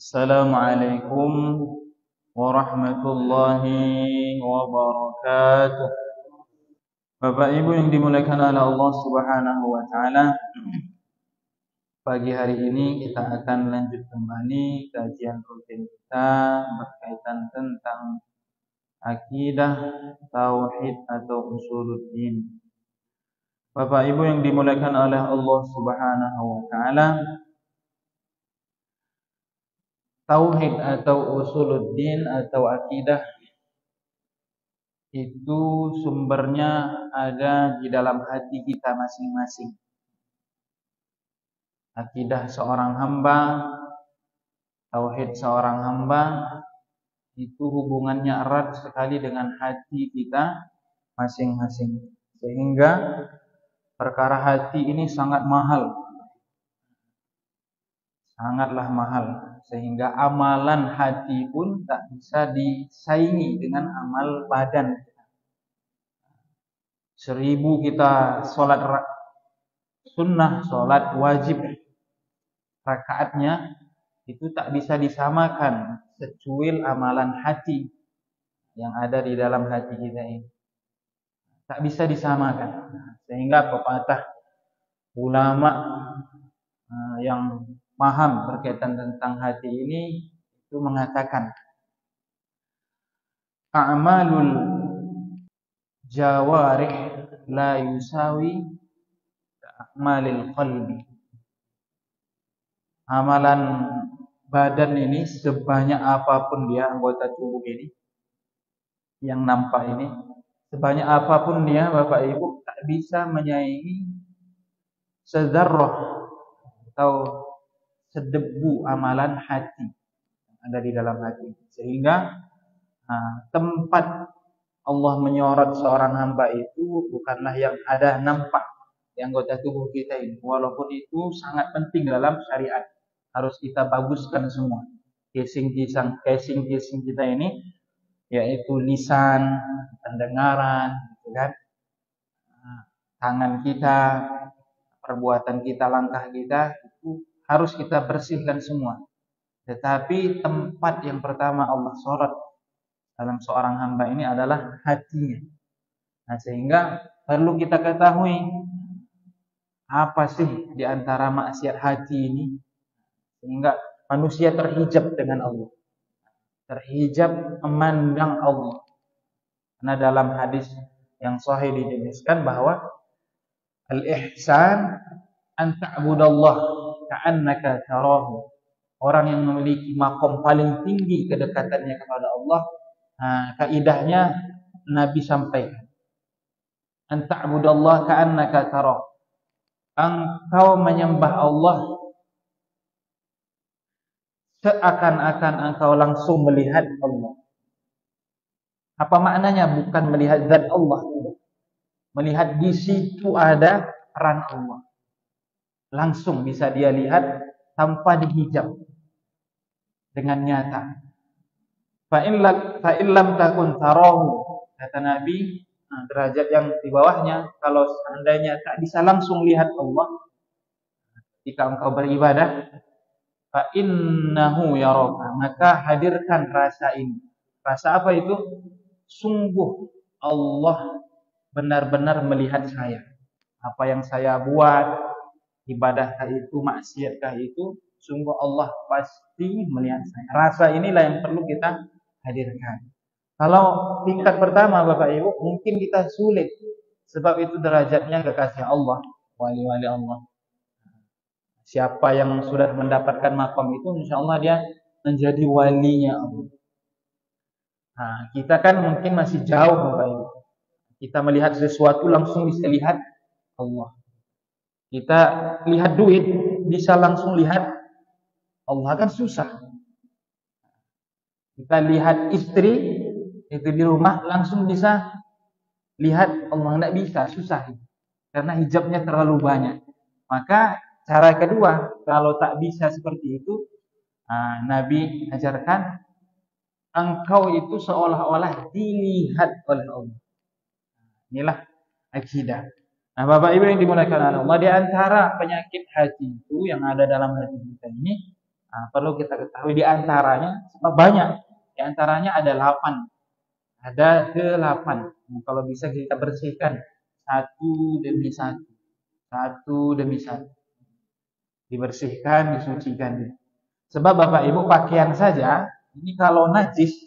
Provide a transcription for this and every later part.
Assalamualaikum warahmatullahi wabarakatuh. Bapak Ibu yang dimuliakan oleh Allah Subhanahu wa taala, pagi hari ini kita akan lanjut kembali kajian rutin kita berkaitan tentang akidah, tauhid atau usuluddin. Bapak Ibu yang dimuliakan oleh Allah Subhanahu wa taala, tauhid atau usuluddin atau akidah itu sumbernya ada di dalam hati kita masing-masing. Akidah seorang hamba, tauhid seorang hamba itu hubungannya erat sekali dengan hati kita masing-masing. Sehingga perkara hati ini sangat mahal. Sangatlah mahal. Sehingga amalan hati pun tak bisa disaingi dengan amal badan. 1000 kita sholat sunnah, sholat wajib, rakaatnya itu tak bisa disamakan secuil amalan hati yang ada di dalam hati kita ini. Tak bisa disamakan. Sehingga pepatah ulama yang paham berkaitan tentang hati ini itu mengatakan, a'malul jawarih la yusawi a'malil qalbi. Amalan badan ini sebanyak apapun dia, anggota tubuh ini yang nampak ini, sebanyak apapun dia Bapak Ibu tak bisa menyaingi sedzarrah atau sedebu amalan hati yang ada di dalam hati. Sehingga tempat Allah menyorot seorang hamba itu bukanlah yang ada nampak di anggota tubuh kita ini, walaupun itu sangat penting dalam syariat. Harus kita baguskan semua casing kita ini, yaitu lisan, pendengaran, gitu kan, tangan kita, perbuatan kita, langkah kita, itu harus kita bersihkan semua. Tetapi tempat yang pertama Allah sorot dalam seorang hamba ini adalah hatinya. Nah, sehingga perlu kita ketahui apa sih di antara maksiat hati ini sehingga manusia terhijab dengan Allah, terhijab memandang Allah. Karena dalam hadis yang sahih dijelaskan bahwa al-ihsan an ta'budallah ka'annaka tarahu. Orang yang memiliki makom paling tinggi kedekatannya kepada Allah, kaidahnya Nabi sampaikan, an ta'budallah ka'annaka tarahu. Engkau menyembah Allah seakan-akan engkau langsung melihat Allah. Apa maknanya? Bukan melihat zat Allah, melihat di situ ada peran Allah. Langsung bisa dia lihat tanpa dihijab dengan nyata. Fa illam takun tarahu, kata Nabi, derajat yang di bawahnya, kalau seandainya tak bisa langsung lihat Allah ketika engkau beribadah, fa innahu yaraka, maka hadirkan rasa ini. Rasa apa itu? Sungguh Allah benar-benar melihat saya. Apa yang saya buat, ibadahkah itu, maksiatkah itu, sungguh Allah pasti melihat saya. Rasa inilah yang perlu kita hadirkan. Kalau tingkat pertama Bapak Ibu, mungkin kita sulit, sebab itu derajatnya kekasih Allah, wali-wali Allah. Siapa yang sudah mendapatkan makom itu, insya Allah dia menjadi walinya Allah. Nah, kita kan mungkin masih jauh Bapak Ibu. Kita melihat sesuatu langsung bisa lihat Allah. Kita lihat duit bisa langsung lihat Allah, kan susah. Kita lihat istri itu di rumah langsung bisa lihat Allah, tidak bisa, susah. Karena hijabnya terlalu banyak. Maka cara kedua, kalau tak bisa seperti itu, Nabi ajarkan engkau itu seolah-olah dilihat oleh Allah. Inilah akidah. Nah, Bapak Ibu yang dimuliakan Allah, di antara penyakit hati itu yang ada dalam hati kita ini Nah, perlu kita ketahui di antaranya, sebab banyak. Di antaranya ada 8. Ada 8. Kalau bisa kita bersihkan satu demi satu. Satu demi satu. Dibersihkan, disucikan. Sebab Bapak Ibu pakaian saja, ini kalau najis,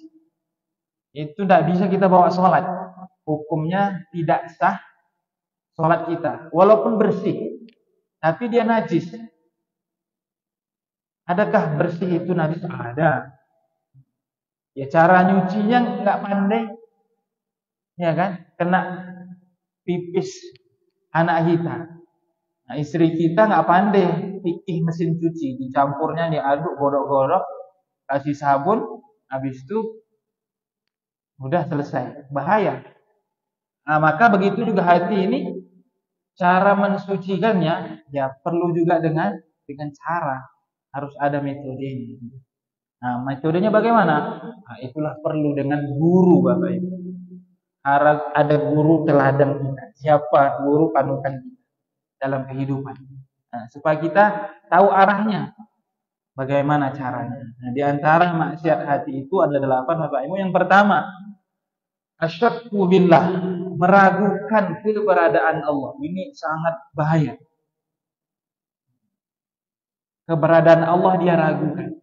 itu tidak bisa kita bawa sholat. Hukumnya tidak sah sholat kita. Walaupun bersih, tapi dia najis. Adakah bersih itu najis? Ada. Ya cara nyucinya nggak pandai, ya kan? Kena pipis anak kita. Nah, istri kita nggak pandai pikih mesin cuci, dicampurnya diaduk, godok-godok, kasih sabun, habis itu udah selesai. Bahaya. Nah, maka begitu juga hati ini, cara mensucikannya ya perlu juga dengan cara. Harus ada metode ini. Nah, metodenya bagaimana? Nah, itulah perlu dengan guru, Bapak Ibu. Harus ada guru teladan kita. Siapa guru panutan kita dalam kehidupan. Nah, supaya kita tahu arahnya. Bagaimana caranya. Nah, di antara maksiat hati itu ada 8, Bapak Ibu. Yang pertama, asyrakku billah, meragukan keberadaan Allah. Ini sangat bahaya. Keberadaan Allah dia ragukan.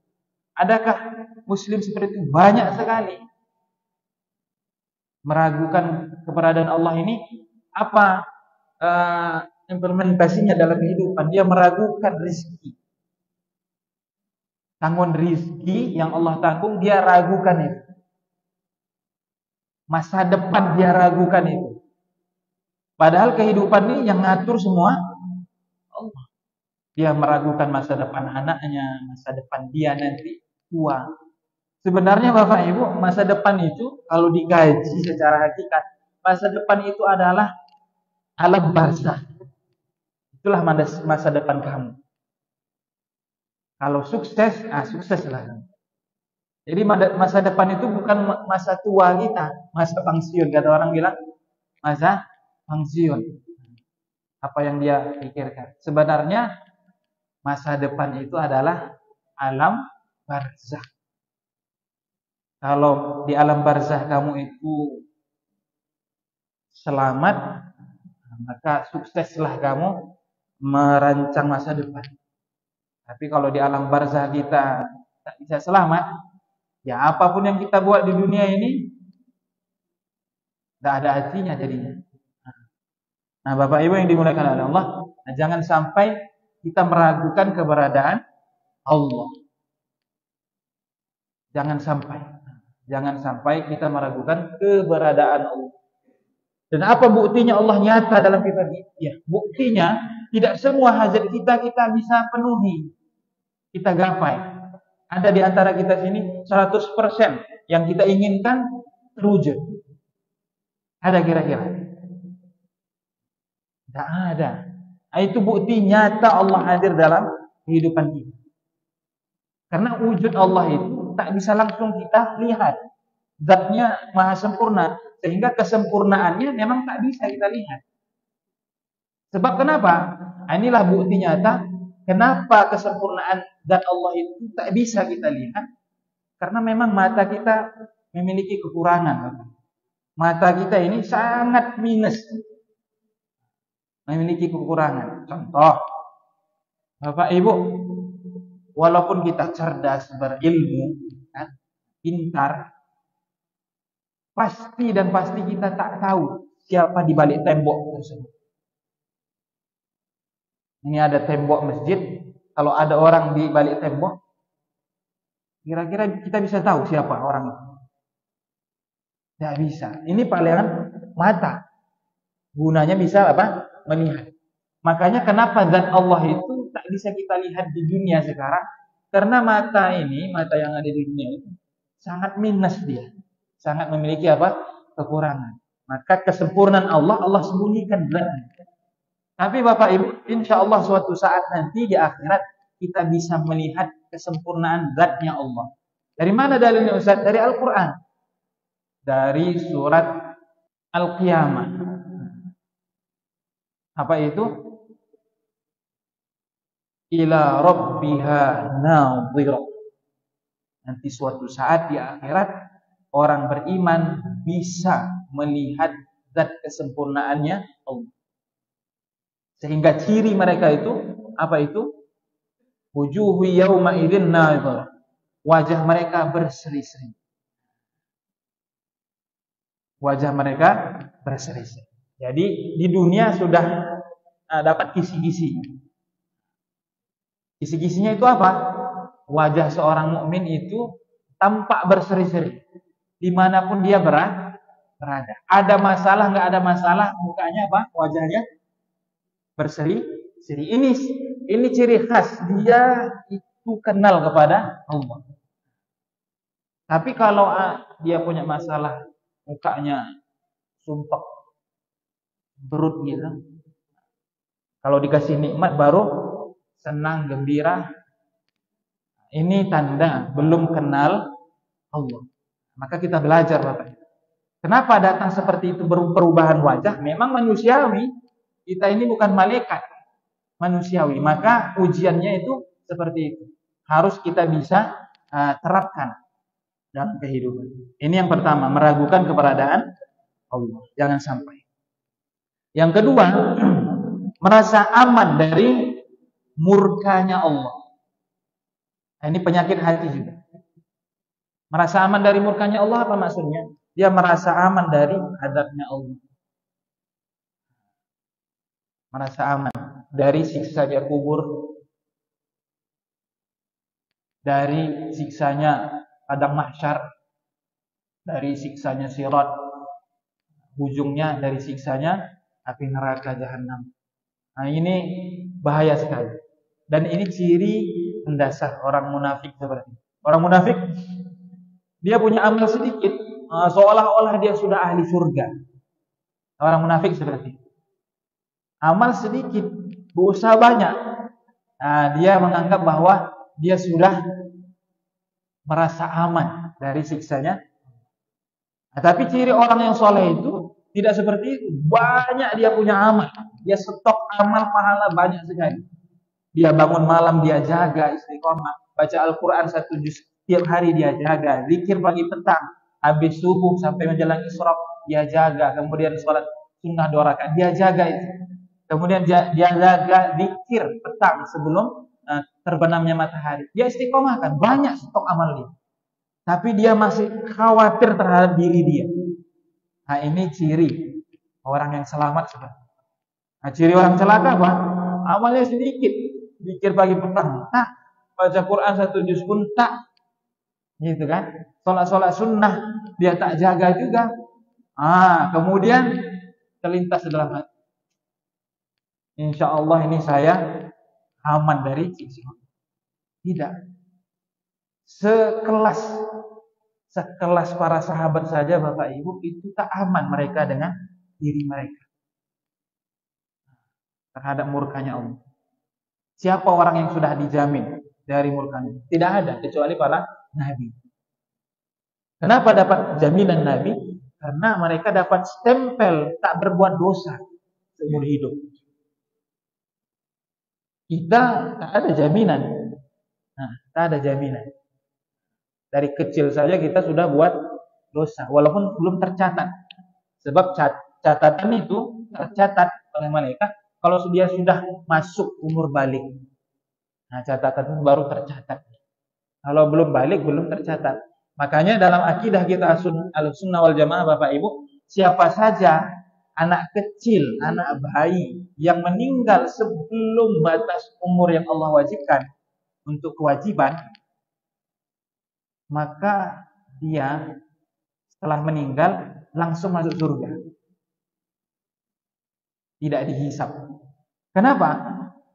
Adakah muslim seperti itu? Banyak sekali. Meragukan keberadaan Allah ini apa implementasinya dalam kehidupan? Dia meragukan rezeki. Tanggung rezeki yang Allah tanggung, dia ragukan itu. Masa depan dia ragukan itu. Padahal kehidupan ini yang ngatur semua Allah. Dia meragukan masa depan anaknya, masa depan dia nanti tua. Sebenarnya Bapak Ibu, masa depan itu kalau dikaji secara hakikat, masa depan itu adalah alam barzakh. Itulah masa depan kamu. Kalau sukses, sukseslah. Jadi masa depan itu bukan masa tua kita, masa pensiun. Kata orang bilang, masa pensiun. Apa yang dia pikirkan. Sebenarnya masa depan itu adalah alam barzakh. Kalau di alam barzakh kamu itu selamat, maka sukseslah kamu merancang masa depan. Tapi kalau di alam barzakh kita tak bisa selamat, ya apapun yang kita buat di dunia ini tidak ada artinya jadinya. Nah, Bapak Ibu yang dimuliakan oleh Allah, jangan sampai kita meragukan keberadaan Allah. Jangan sampai kita meragukan keberadaan Allah. Dan apa buktinya Allah nyata dalam kitab ini? Ya, buktinya tidak semua hajat kita bisa penuhi. Kita gapai. Ada di antara kita sini 100% yang kita inginkan terwujud. Ada kira-kira? Tidak ada. Nah, itu bukti nyata Allah hadir dalam kehidupan kita. Karena wujud Allah itu tak bisa langsung kita lihat. Zatnya maha sempurna. Sehingga kesempurnaannya memang tak bisa kita lihat. Sebab kenapa? Inilah bukti nyata. Kenapa kesempurnaan zat Allah itu tak bisa kita lihat? Karena memang mata kita memiliki kekurangan. Mata kita ini sangat minus. Memiliki kekurangan. Contoh, Bapak Ibu, walaupun kita cerdas, berilmu, pintar, pasti kita tak tahu siapa di balik tembok tersebut. Ini ada tembok masjid, kalau ada orang di balik tembok, kira-kira kita bisa tahu siapa orang itu? Tidak bisa. Ini palingan mata. Gunanya bisa apa? Melihat. Makanya kenapa zat Allah itu tak bisa kita lihat di dunia sekarang? Karena mata ini, mata yang ada di dunia itu sangat minus dia. Sangat memiliki apa? Kekurangan. Maka kesempurnaan Allah sembunyikan zatnya. Tapi Bapak Ibu, insya Allah suatu saat nanti di akhirat kita bisa melihat kesempurnaan zatnya Allah. Dari mana dalilnya Ustaz? Dari Al-Quran. Dari surat Al-Qiyamah. Apa itu? ila rabbiha nadhirah. Nanti suatu saat di akhirat orang beriman bisa melihat zat kesempurnaannya Allah. Sehingga ciri mereka itu apa itu? Wujuhu yauma idzin nadhirah. Wajah mereka berseri-seri. Wajah mereka berseri-seri. Jadi di dunia sudah dapat kisi-kisi. Kisi-kisinya itu apa? Wajah seorang mukmin itu tampak berseri-seri dimanapun dia berada. Ada masalah nggak ada masalah, mukanya apa? Wajahnya berseri-seri. Ini ciri khas dia itu kenal kepada Allah. Tapi kalau dia punya masalah, mukanya sumpek, berut gitu. Kalau dikasih nikmat baru senang, gembira. Ini tanda belum kenal Allah. Maka kita belajar Bapak. Kenapa datang seperti itu perubahan wajah? Memang manusiawi. Kita ini bukan malaikat. Manusiawi. Maka ujiannya itu seperti itu. Harus kita bisa terapkan dalam kehidupan. Ini yang pertama, meragukan keberadaan Allah. Jangan sampai. Yang kedua, merasa aman dari murkanya Allah. Nah, ini penyakit hati juga. Merasa aman dari murkanya Allah apa maksudnya? Dia merasa aman dari azabnya Allah. Merasa aman dari siksa di kubur, dari siksanya padang mahsyar, dari siksanya sirat, ujungnya dari siksanya api neraka jahanam. Nah, ini bahaya sekali. Dan ini ciri mendasar orang munafik seperti ini. Orang munafik dia punya amal sedikit, seolah-olah dia sudah ahli surga. Orang munafik seperti itu. Amal sedikit, dosa banyak. Nah, dia menganggap bahwa dia sudah merasa aman dari siksanya. Nah, tapi ciri orang yang soleh itu tidak seperti itu. Banyak dia punya amal. Dia stok amal pahala banyak sekali. Dia bangun malam, dia jaga istiqomah. Baca Al-Quran 1 juz tiap hari dia jaga. Zikir pagi petang. Habis subuh sampai menjelang isyraq dia jaga. Kemudian sholat sunnah 2 rakaat dia jaga itu. Kemudian dia jaga zikir petang sebelum terbenamnya matahari. Dia istiqomah kan. Banyak stok amal dia. Tapi dia masih khawatir terhadap diri dia. Nah, ini ciri orang yang selamat sebenarnya. Nah, ciri orang celaka apa? Amalnya sedikit. Zikir pagi petang tak, baca Quran 1 juz pun tak, gitu kan? Sholat sunnah dia tak jaga juga. Kemudian terlintas dalam hati, insya Allah ini saya aman dari siksa. Tidak. Sekelas para sahabat saja Bapak Ibu itu tak aman mereka dengan diri mereka terhadap murkanya Allah. Siapa orang yang sudah dijamin dari murkanya? Tidak ada kecuali para nabi. Kenapa dapat jaminan nabi? Karena mereka dapat stempel tak berbuat dosa seumur hidup. Kita tak ada jaminan. Tak ada jaminan. Dari kecil saja kita sudah buat dosa walaupun belum tercatat. Sebab catatan itu tercatat oleh malaikat kalau dia sudah masuk umur balik. Nah, catatan itu baru tercatat. Kalau belum balik, belum tercatat. Makanya dalam akidah kita Ahlussunnah wal Jamaah Bapak Ibu, siapa saja anak kecil, anak bayi yang meninggal sebelum batas umur yang Allah wajibkan untuk kewajiban, maka dia setelah meninggal langsung masuk surga. Tidak dihisap. Kenapa?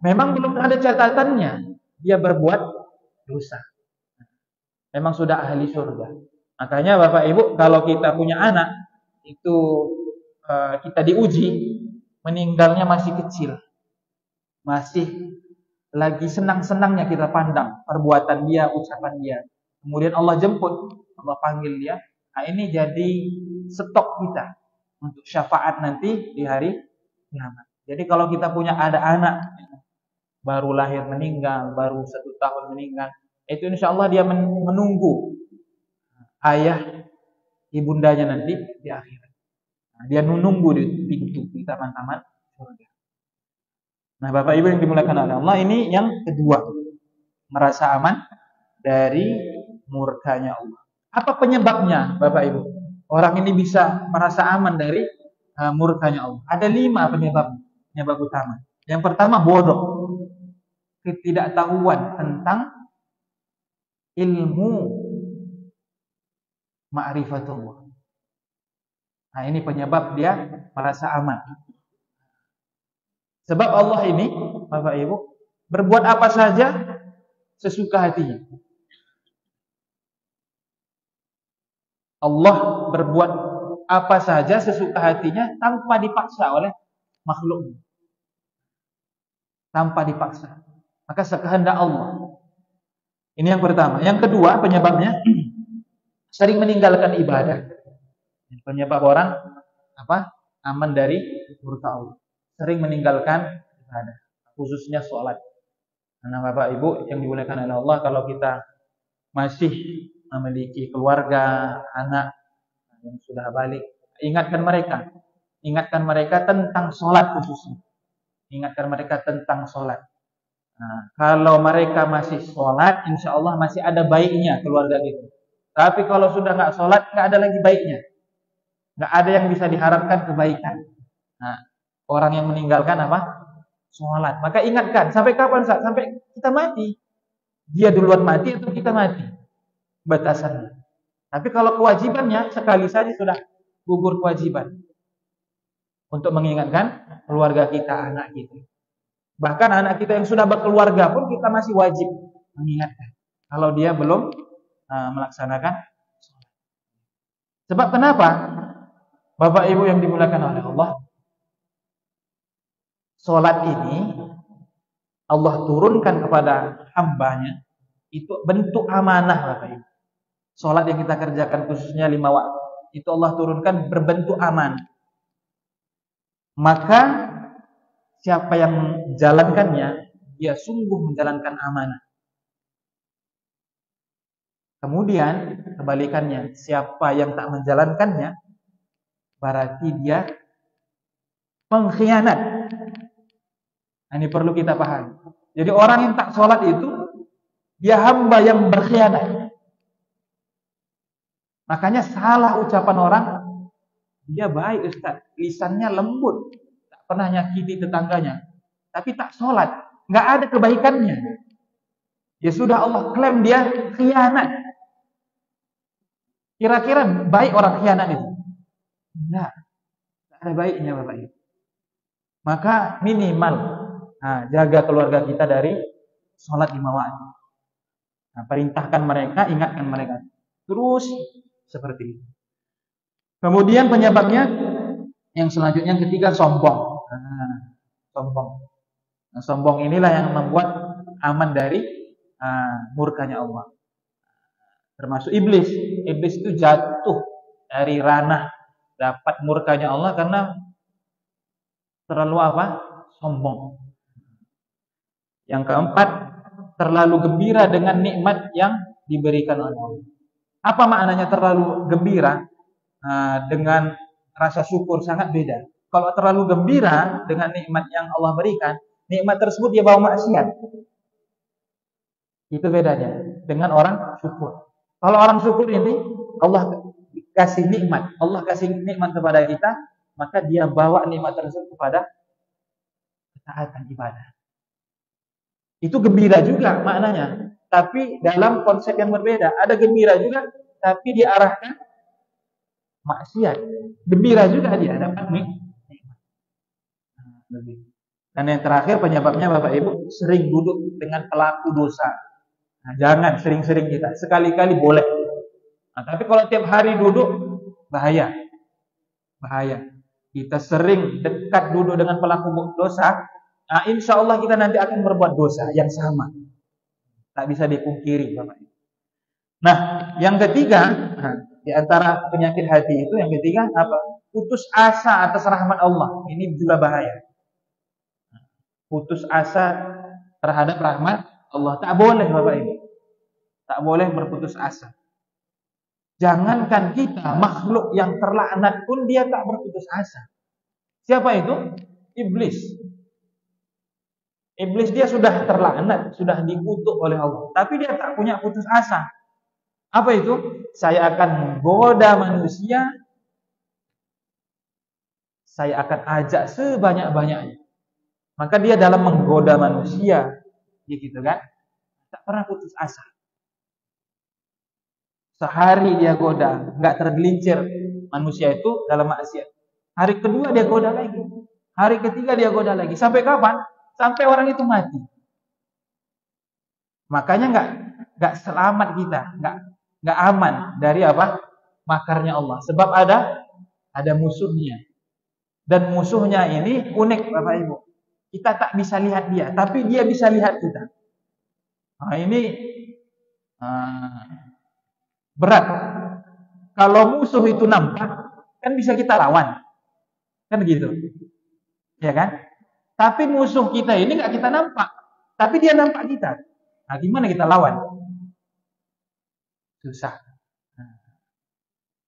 Memang belum ada catatannya dia berbuat dosa. Memang sudah ahli surga. Makanya Bapak Ibu, kalau kita punya anak itu kita diuji, meninggalnya masih kecil, masih lagi senang-senangnya kita pandang perbuatan dia, ucapan dia. Kemudian Allah jemput, Allah panggil dia. Nah, ini jadi stok kita untuk syafaat nanti di hari kiamat. Jadi kalau kita punya ada anak baru lahir meninggal, baru 1 tahun meninggal, itu insya Allah dia menunggu ayah ibundanya nanti di akhirat. Nah, dia menunggu di pintu di taman-taman surga. Nah, Bapak Ibu yang dimuliakan oleh Allah, ini yang kedua, merasa aman dari murkanya Allah. Apa penyebabnya, Bapak Ibu? Orang ini bisa merasa aman dari murkanya Allah. Ada 5 penyebab utama. Yang pertama, bodoh, ketidaktahuan tentang ilmu ma'rifatullah. Nah, ini penyebab dia merasa aman. Sebab Allah ini, Bapak Ibu, berbuat apa saja sesuka hatinya. Allah berbuat apa saja sesuka hatinya tanpa dipaksa oleh makhluk. Tanpa dipaksa. Maka sekehendak Allah. Ini yang pertama. Yang kedua, penyebabnya sering meninggalkan ibadah. Penyebab orang aman dari murka Allah. Sering meninggalkan ibadah, khususnya sholat. Karena Bapak Ibu yang dimuliakan oleh Allah, kalau kita masih memiliki keluarga, anak yang sudah balik, ingatkan mereka tentang sholat khususnya. Ingatkan mereka tentang sholat. Nah, kalau mereka masih sholat, insya Allah masih ada baiknya keluarga itu. Tapi kalau sudah nggak sholat, nggak ada lagi baiknya. Nggak ada yang bisa diharapkan kebaikan. Nah, orang yang meninggalkan sholat. Maka ingatkan, sampai kapan? Sampai kita mati. Dia duluan mati atau kita mati? Batasannya. Tapi kalau kewajibannya, sekali saja sudah gugur kewajiban. Untuk mengingatkan keluarga kita, anak kita. Bahkan anak kita yang sudah berkeluarga pun kita masih wajib mengingatkan. Kalau dia belum melaksanakan sholat. Sebab kenapa? Bapak Ibu yang dimuliakan oleh Allah, sholat ini Allah turunkan kepada hambanya, itu bentuk amanah, Bapak Ibu. Sholat yang kita kerjakan khususnya 5 waktu, itu Allah turunkan berbentuk amanah. Maka siapa yang menjalankannya, dia sungguh menjalankan amanah. Kemudian kebalikannya, siapa yang tak menjalankannya, berarti dia pengkhianat. Nah, ini perlu kita pahami. Jadi orang yang tak sholat itu, dia hamba yang berkhianat. Makanya salah ucapan orang, dia baik Ustaz, lisannya lembut, tak pernah nyakiti tetangganya, tapi tak sholat, nggak ada kebaikannya. Ya sudah, Allah klaim dia khianat. Kira-kira baik orang khianat itu? Enggak ada baiknya, Bapak Ibu. Maka minimal jaga keluarga kita dari sholat 5 waktu. Nah, perintahkan mereka, ingatkan mereka. Terus seperti itu. Kemudian penyebabnya yang selanjutnya, yang ketiga, sombong. Sombong. Nah, sombong inilah yang membuat aman dari murkanya Allah. Termasuk iblis. Iblis itu jatuh dari ranah dapat murkanya Allah karena terlalu sombong. Yang keempat, terlalu gembira dengan nikmat yang diberikan oleh Allah. Apa maknanya terlalu gembira? Dengan rasa syukur sangat beda. Kalau terlalu gembira dengan nikmat yang Allah berikan, nikmat tersebut dia bawa maksiat. Itu bedanya dengan orang syukur. Kalau orang syukur ini, Allah kasih nikmat, Allah kasih nikmat kepada kita, maka dia bawa nikmat tersebut kepada ketaatan ibadah. Itu gembira juga maknanya, tapi dalam konsep yang berbeda. Ada gembira juga, tapi diarahkan maksiat. Gembira juga dia dapat nikmat. Dan yang terakhir penyebabnya, Bapak Ibu, sering duduk dengan pelaku dosa. Nah, jangan sering-sering kita, sekali-kali boleh. Nah, tapi kalau tiap hari duduk, bahaya. Kita sering dekat duduk dengan pelaku dosa, nah, insya Allah kita nanti akan berbuat dosa yang sama. Tak bisa dipungkiri, Bapak Ibu. Nah, yang ketiga, di antara penyakit hati itu, yang ketiga apa? Putus asa atas rahmat Allah. Ini juga bahaya. Putus asa terhadap rahmat Allah. Tak boleh Bapak Ibu. Tak boleh berputus asa. Jangankan kita, makhluk yang terlaknat pun dia tak berputus asa. Siapa itu? Iblis. Iblis dia sudah terlaknat, sudah dikutuk oleh Allah. Tapi dia tak punya putus asa. Apa itu? Saya akan menggoda manusia. Saya akan ajak sebanyak-banyaknya. Maka dia dalam menggoda manusia, gitu kan? Tak pernah putus asa. Sehari dia goda, nggak tergelincir manusia itu dalam maksiat. Hari kedua dia goda lagi. Hari ketiga dia goda lagi. Sampai kapan? Sampai orang itu mati. Makanya nggak selamat kita, nggak aman dari apa? Makarnya Allah. Sebab ada musuhnya. Dan musuhnya ini unik Bapak Ibu. Kita tak bisa lihat dia, tapi dia bisa lihat kita. Nah ini berat. Kalau musuh itu nampak, kan bisa kita lawan. Kan gitu. Ya kan? Tapi musuh kita ini nggak kita nampak, tapi dia nampak kita. Nah, gimana kita lawan? Susah.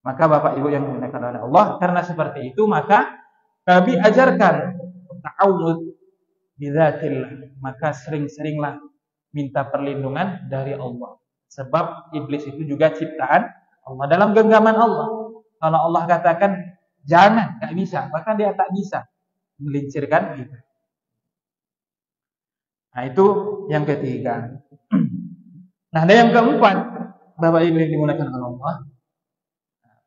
Maka Bapak Ibu yang dimuliakan oleh Allah, karena seperti itu maka Nabi ajarkan ta'awudz bizatillah. Maka sering-seringlah minta perlindungan dari Allah. Sebab iblis itu juga ciptaan Allah, dalam genggaman Allah. Kalau Allah katakan jangan, nggak bisa, maka dia tak bisa melincirkan kita. Nah itu yang ketiga. Nah ada yang keempat, Bapak Ibu yang dimuliakan oleh Allah,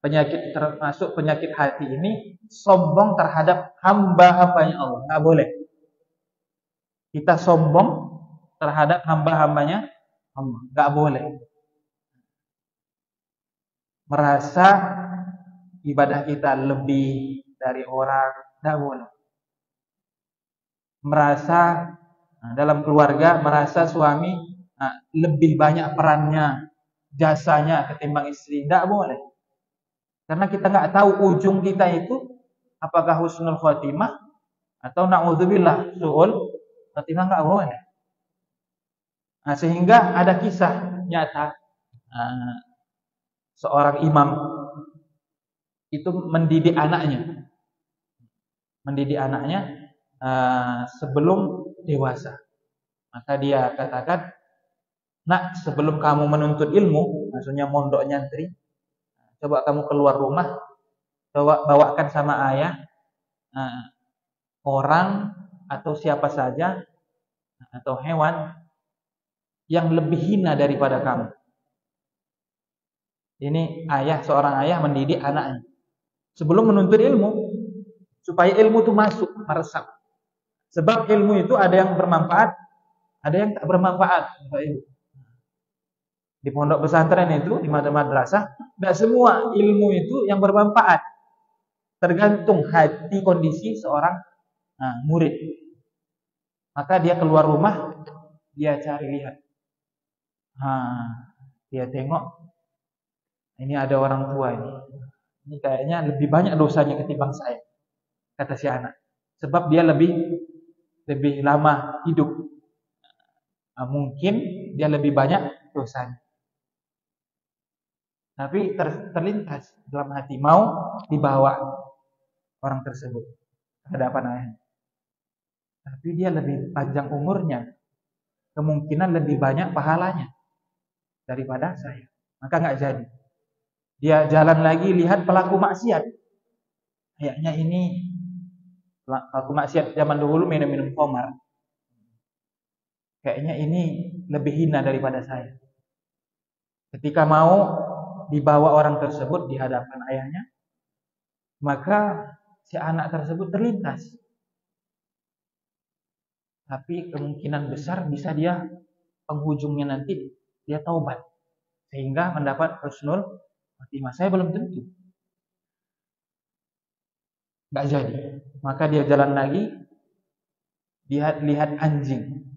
penyakit termasuk penyakit hati ini sombong terhadap hamba-hambanya Allah. Nggak boleh kita sombong terhadap hamba-hambanya Allah. Nggak boleh. Merasa ibadah kita lebih dari orang, nggak boleh. Merasa dalam keluarga, merasa suami lebih banyak perannya, jasanya ketimbang istri, nggak boleh. Karena kita nggak tahu ujung kita itu apakah husnul khotimah atau na'udzubillah su'ul khotimah, nggak boleh. Nah, sehingga ada kisah nyata seorang imam itu mendidik anaknya sebelum dewasa. Maka dia katakan, nak, sebelum kamu menuntut ilmu, maksudnya mondok nyantri, coba kamu keluar rumah, coba bawakan sama ayah orang atau siapa saja atau hewan yang lebih hina daripada kamu. Ini seorang ayah mendidik anaknya sebelum menuntut ilmu, supaya ilmu itu masuk, meresap. Sebab ilmu itu ada yang bermanfaat, ada yang tak bermanfaat. Di pondok pesantren itu, di madrasah, tidak semua ilmu itu yang bermanfaat. Tergantung hati kondisi seorang murid. Maka dia keluar rumah, dia cari lihat. Dia tengok, ini ada orang tua ini. Ini kayaknya lebih banyak dosanya ketimbang saya, kata si anak. Sebab dia lebih lama hidup. Mungkin dia lebih banyak dosanya. Tapi terlintas dalam hati, mau dibawa orang tersebut ke hadapan ayahnya. Tapi dia lebih panjang umurnya, kemungkinan lebih banyak pahalanya daripada saya. Maka nggak jadi. Dia jalan lagi, lihat pelaku maksiat. Kayaknya ini pelaku maksiat zaman dulu minum khamar. Kayaknya ini lebih hina daripada saya. Ketika mau dibawa orang tersebut di hadapan ayahnya, maka si anak tersebut terlintas. Tapi kemungkinan besar bisa dia penghujungnya nanti dia taubat sehingga mendapat husnul khotimah. Saya belum tentu. Nggak jadi. Maka dia jalan lagi, dia lihat anjing.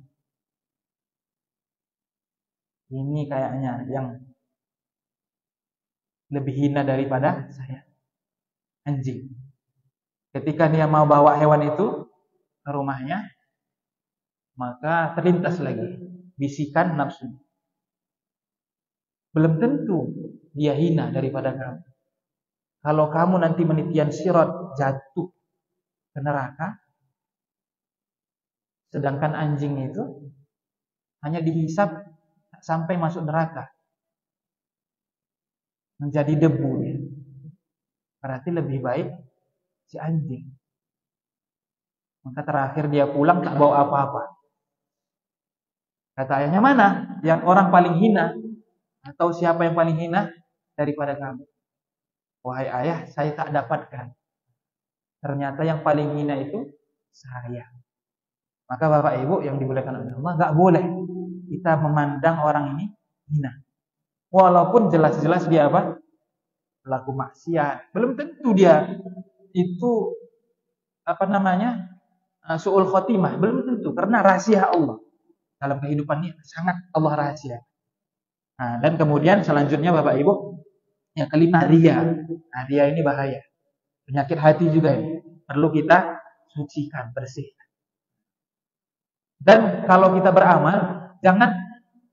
Ini kayaknya yang lebih hina daripada saya. Anjing. Ketika dia mau bawa hewan itu ke rumahnya, maka terlintas lagi bisikan nafsu. Belum tentu dia hina daripada kamu. Kalau kamu nanti menitian sirat jatuh ke neraka, sedangkan anjing itu hanya dihisap sampai masuk neraka, menjadi debu dia. Berarti lebih baik si anjing. Maka terakhir dia pulang tak bawa apa-apa. Kata ayahnya, mana yang orang paling hina? Atau siapa yang paling hina daripada kamu? Wahai ayah, saya tak dapatkan. Ternyata yang paling hina itu saya. Maka Bapak Ibu yang dimuliakan oleh Allah, gak boleh kita memandang orang ini hina. Walaupun jelas-jelas dia apa? Pelaku maksiat. Belum tentu dia itu su'ul khotimah. Belum tentu, karena rahasia Allah dalam kehidupan ini sangat Allah rahasia. Nah, dan kemudian selanjutnya Bapak Ibu, yang kelima, riya. Nah, riya ini bahaya. Penyakit hati juga ini. Perlu kita sucikan, bersihkan. Dan kalau kita beramal,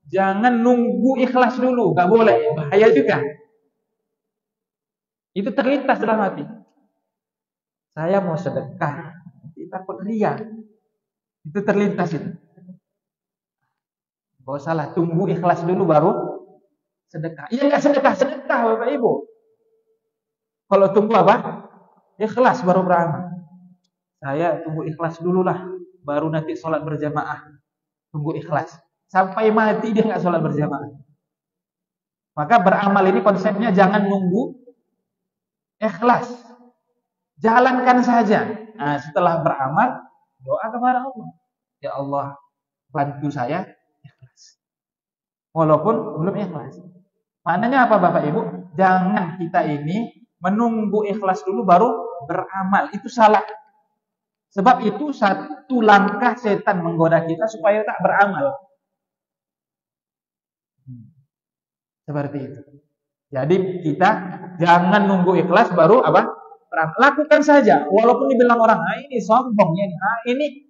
jangan nunggu ikhlas dulu, gak boleh, bahaya juga. Itu terlintas dalam hati. Saya mau sedekah, takut riya. Itu terlintas itu. Gak salah, tunggu ikhlas dulu baru sedekah. Iya enggak sedekah Bapak Ibu. Kalau tunggu apa? Ikhlas baru beramal. Saya tunggu ikhlas dulu lah, baru nanti sholat berjamaah. Tunggu ikhlas. Sampai mati dia enggak sholat berjamaah. Maka beramal ini konsepnya jangan nunggu ikhlas. Jalankan saja. Nah, setelah beramal, doa kepada Allah. Ya Allah, bantu saya ikhlas. Walaupun belum ikhlas. Maknanya apa Bapak Ibu? Jangan kita ini menunggu ikhlas dulu baru beramal. Itu salah. Sebab itu satu langkah setan menggoda kita supaya tak beramal. Seperti itu. Jadi kita jangan nunggu ikhlas baru apa? Beramal. Lakukan saja. Walaupun dibilang orang, ini sombongnya, ini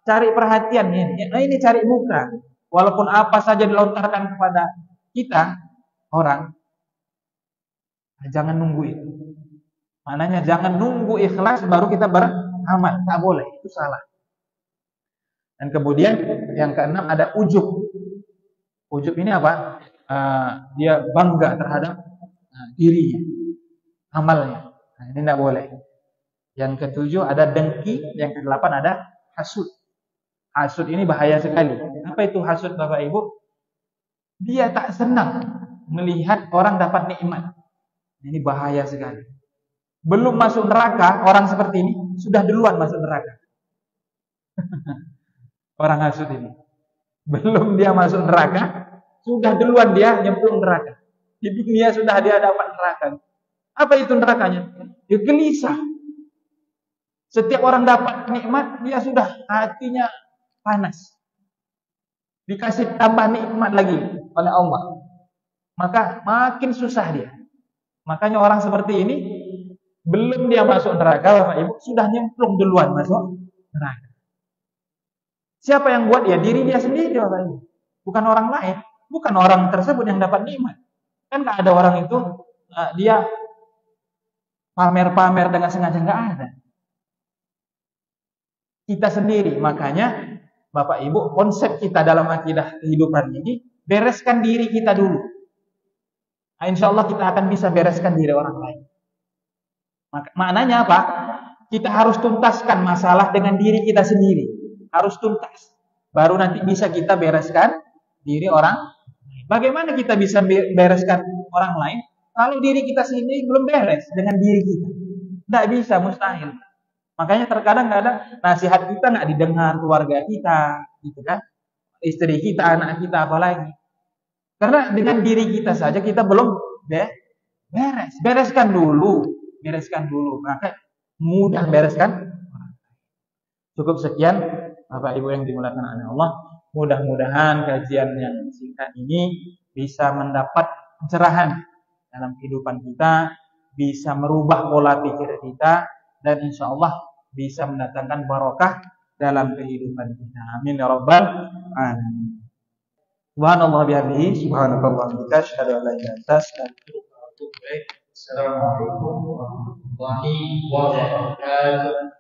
cari perhatian, ini cari muka. Walaupun apa saja dilontarkan kepada kita, orang, jangan nunggu itu. Maknanya jangan nunggu ikhlas baru kita beramal. Tak boleh, itu salah. Dan kemudian yang keenam ada ujub. Ujub ini apa? Dia bangga terhadap dirinya, amalnya. Nah, ini tidak boleh. Yang ketujuh ada dengki. Yang kedelapan ada hasud. Hasud ini bahaya sekali. Apa itu hasud Bapak Ibu? Dia tak senang melihat orang dapat nikmat. Ini bahaya sekali. Belum masuk neraka, orang seperti ini sudah duluan masuk neraka. Orang hasud ini. Belum dia masuk neraka, sudah duluan dia nyemplung neraka. Di dunia sudah dia dapat neraka. Apa itu nerakanya? Dia gelisah. Setiap orang dapat nikmat, dia sudah hatinya panas. Dikasih tambah nikmat lagi oleh Allah, maka makin susah dia. Makanya orang seperti ini belum dia masuk neraka Bapak Ibu, sudah nyemplung duluan masuk neraka. Siapa yang buat? Ya diri dia sendiri Bapak Ibu. Bukan orang lain, bukan orang tersebut yang dapat nikmat. Kan gak ada orang itu dia pamer-pamer dengan sengaja, gak ada. Kita sendiri. Makanya Bapak Ibu, konsep kita dalam akidah kehidupan ini, bereskan diri kita dulu. Nah, insya Allah kita akan bisa bereskan diri orang lain. Maknanya apa? Kita harus tuntaskan masalah dengan diri kita sendiri. Harus tuntas. Baru nanti bisa kita bereskan diri orang lain. Bagaimana kita bisa bereskan orang lain kalau diri kita sendiri belum beres dengan diri kita? Tidak bisa, mustahil. Makanya terkadang nasihat kita nggak didengar keluarga kita, gitu kan? Istri kita, anak kita, apalagi. Karena dengan diri kita saja kita belum beres. Bereskan dulu, maka mudah bereskan. Cukup sekian, Bapak Ibu yang dimuliakan oleh Allah. Mudah-mudahan kajian yang singkat ini bisa mendapat pencerahan dalam kehidupan kita, bisa merubah pola pikir kita, dan insya Allah bisa mendatangkan barokah dalam kehidupan kita. Amin ya rabbal alamin. Subhanallah bihamdihi, subhanallahi wa bihamdihi, asyhadu an la ilaha illa anta, astaghfiruka wa atubu ilaik. Assalamualaikum warahmatullahi wabarakatuh.